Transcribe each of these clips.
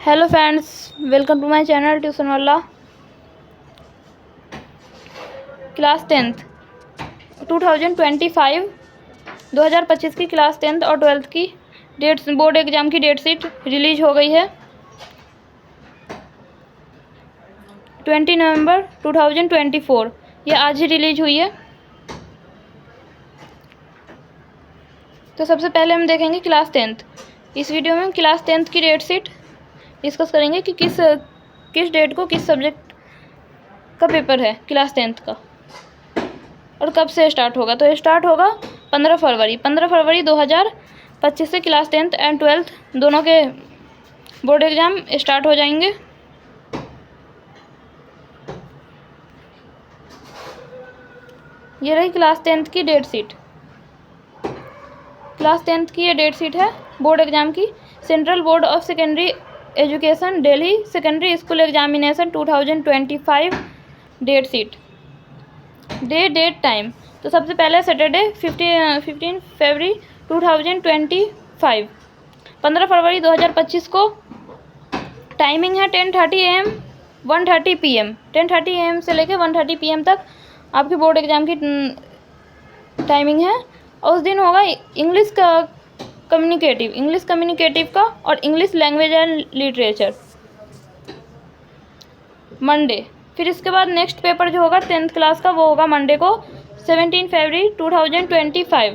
Hello friends, welcome to my channel tuition वाला। Class 10th 2025 की class 10th और 12th की डेट्स, बोर्ड एग्ज़ाम की डेट शीट रिलीज हो गई है 20 नवंबर 2024। ये आज ही रिलीज हुई है। तो सबसे पहले हम देखेंगे क्लास 10th। इस वीडियो में हम क्लास 10th की डेट शीट डिस्कस करेंगे कि किस डेट को किस सब्जेक्ट का पेपर है क्लास 10th का और कब से स्टार्ट होगा। तो स्टार्ट होगा 15 फरवरी 2025 से क्लास 10th एंड 12th दोनों के बोर्ड एग्ज़ाम स्टार्ट हो जाएंगे। ये रही क्लास 10th की डेट शीट। क्लास 10th की ये डेट शीट है बोर्ड एग्ज़ाम की। Central Board of Secondary Education Delhi Secondary School Examination 2025 date sheet. Date time. तो सबसे पहले सैटरडे 15 फरवरी 2025 15 फरवरी 2025 को टाइमिंग है 10:30 AM 1:30 PM। 10:30 AM से लेकर 1:30 PM तक आपकी बोर्ड एग्ज़ाम की टाइमिंग है। और उस दिन होगा इंग्लिश कम्युनिकेटिव का और English language and literature Monday. फिर इसके बाद नेक्स्ट पेपर जो होगा 10th क्लास का वो होगा मंडे को 17 फरवरी 2025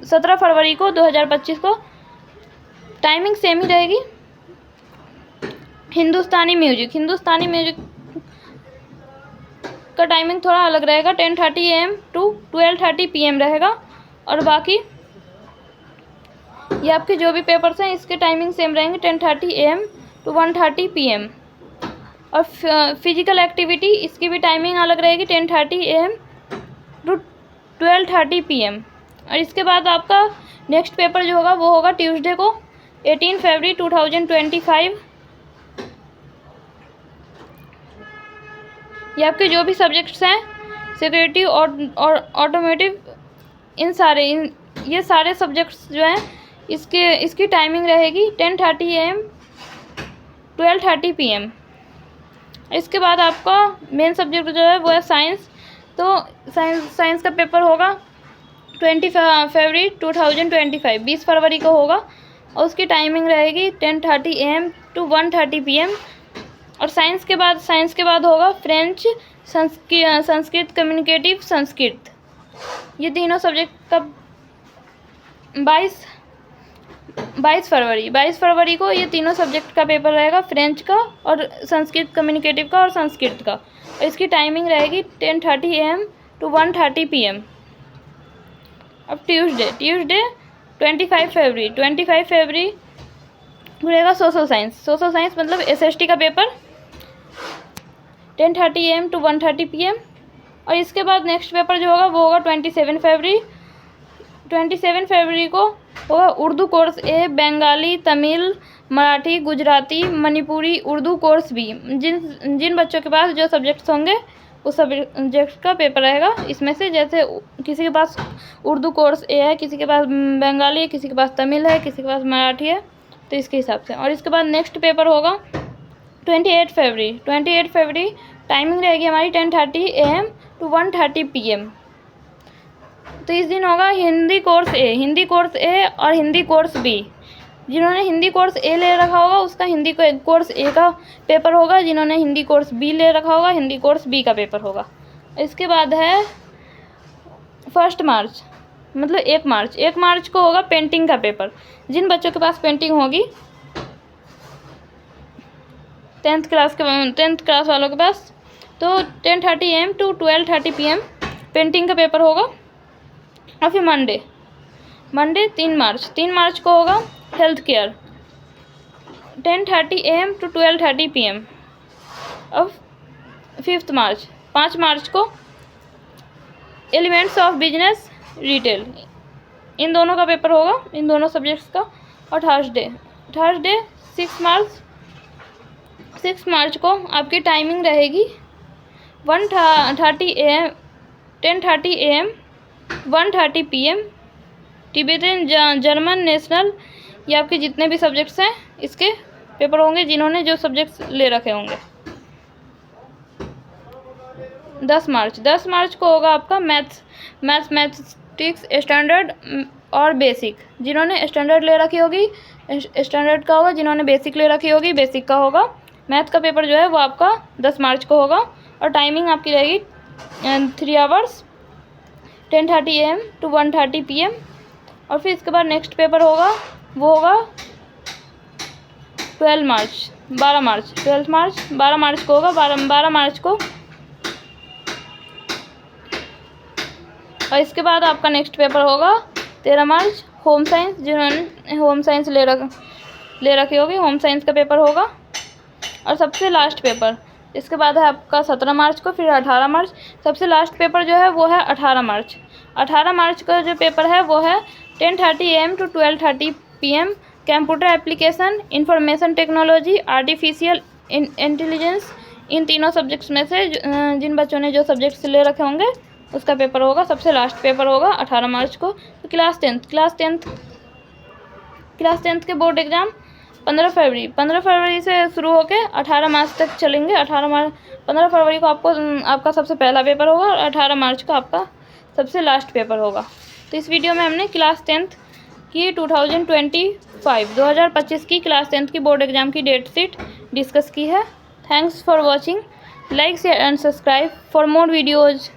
17 फरवरी को 2025 को। टाइमिंग सेम ही रहेगी। हिंदुस्तानी म्यूजिक का टाइमिंग थोड़ा अलग रहेगा, 10:30 AM to 12:30 PM रहेगा। और बाकी ये आपके जो भी पेपर्स हैं इसके टाइमिंग सेम रहेंगे, 10:30 AM to 1:30 PM। और फिजिकल एक्टिविटी इसकी भी टाइमिंग अलग रहेगी, 10:30 AM to 12:30 PM। और इसके बाद आपका नेक्स्ट पेपर जो होगा वो होगा ट्यूसडे को 18 फरवरी 2025। ये आपके जो भी सब्जेक्ट्स हैं सिक्योरिटी और ऑटोमेटिव ये सारे सब्जेक्ट्स जो हैं इसकी टाइमिंग रहेगी 10:30 AM 12:30 PM। इसके बाद आपका मेन सब्जेक्ट जो है वो है साइंस। तो साइंस का पेपर होगा 20 फरवरी 2025 20 फरवरी को होगा और उसकी टाइमिंग रहेगी 10:30 AM to 1:30 PM। और साइंस के बाद होगा फ्रेंच, संस्कृत कम्युनिकेटिव संस्कृत। ये तीनों सब्जेक्ट का 22 फरवरी को ये तीनों सब्जेक्ट का पेपर रहेगा, फ्रेंच का और संस्कृत कम्युनिकेटिव का और संस्कृत का। और इसकी टाइमिंग रहेगी 10:30 AM to 1:30 PM। अब ट्यूसडे 25 फरवरी रहेगा सोशल साइंस मतलब SST का पेपर 10:30 AM to 1:30 PM। और इसके बाद नेक्स्ट पेपर जो होगा वो होगा 27 फरवरी को होगा उर्दू कोर्स ए, बंगाली, तमिल, मराठी, गुजराती, मणिपुरी उर्दू कोर्स बी। जिन बच्चों के पास जो सब्जेक्ट्स होंगे उस सब्जेक्ट का पेपर रहेगा। इसमें से जैसे किसी के पास उर्दू कोर्स ए है, किसी के पास बंगाली है, किसी के पास तमिल है, किसी के पास मराठी है, तो इसके हिसाब से। और इसके बाद नेक्स्ट पेपर होगा 28 फरवरी टाइमिंग रहेगी हमारी 10:30 AM to 1:30 PM। तो इस दिन होगा हिंदी कोर्स ए और हिंदी कोर्स बी। जिन्होंने हिंदी कोर्स ए ले रखा होगा उसका हिंदी कोर्स ए का पेपर होगा, जिन्होंने हिंदी कोर्स बी ले रखा होगा हिंदी कोर्स बी का पेपर होगा। इसके बाद है 1 मार्च मतलब 1 मार्च को होगा पेंटिंग का पेपर। जिन बच्चों के पास पेंटिंग होगी 10th क्लास वालों के पास, तो 10:30 AM to 12:30 PM पेंटिंग का पेपर होगा। और फिर मंडे 3 मार्च को होगा health care 10:30 AM to 12:30 PM। अब 5 मार्च को एलिमेंट्स ऑफ बिजनेस रिटेल, इन दोनों का पेपर होगा, इन दोनों सब्जेक्ट्स का। और थर्सडे 6 मार्च को आपकी टाइमिंग रहेगी 10:30 AM 1:30 PM। Tibetan German national, ये आपके जितने भी सब्जेक्ट्स हैं इसके पेपर होंगे जिन्होंने जो सब्जेक्ट्स ले रखे होंगे। 10 मार्च को होगा आपका मैथमेटिक्स स्टैंडर्ड और बेसिक। जिन्होंने स्टैंडर्ड ले रखी होगी स्टैंडर्ड का होगा, जिन्होंने बेसिक ले रखी होगी बेसिक का होगा। मैथ का पेपर जो है वो आपका 10 मार्च को होगा और टाइमिंग आपकी रहेगी 3 आवर्स 10:30 AM to 1:30 PM। और फिर इसके बाद नेक्स्ट पेपर होगा वो होगा 12 मार्च को होगा 12 मार्च को। और इसके बाद आपका नेक्स्ट पेपर होगा 13 मार्च होम साइंस। जिन्होंने होम साइंस ले रखी होगी होम साइंस का पेपर होगा। और सबसे लास्ट पेपर इसके बाद है आपका 17 मार्च को, फिर 18 मार्च। सबसे लास्ट पेपर जो है वो है 18 मार्च। 18 मार्च का जो पेपर है वो है 10:30 AM to 12:30 PM। Computer application, information technology, artificial intelligence, इन तीनों सब्जेक्ट्स में से जिन बच्चों ने जो सब्जेक्ट्स ले रखे होंगे उसका पेपर होगा। सबसे लास्ट पेपर होगा 18 मार्च को। तो क्लास टेंथ के बोर्ड एग्ज़ाम 15 फरवरी से शुरू होकर 18 मार्च तक चलेंगे। 15 फरवरी को आपका सबसे पहला पेपर होगा और 18 मार्च को आपका सबसे लास्ट पेपर होगा। तो इस वीडियो में हमने क्लास 10th की 2025 की क्लास 10th की बोर्ड एग्ज़ाम की डेट शीट डिस्कस की है। Thanks for watching. Like share and subscribe for more videos.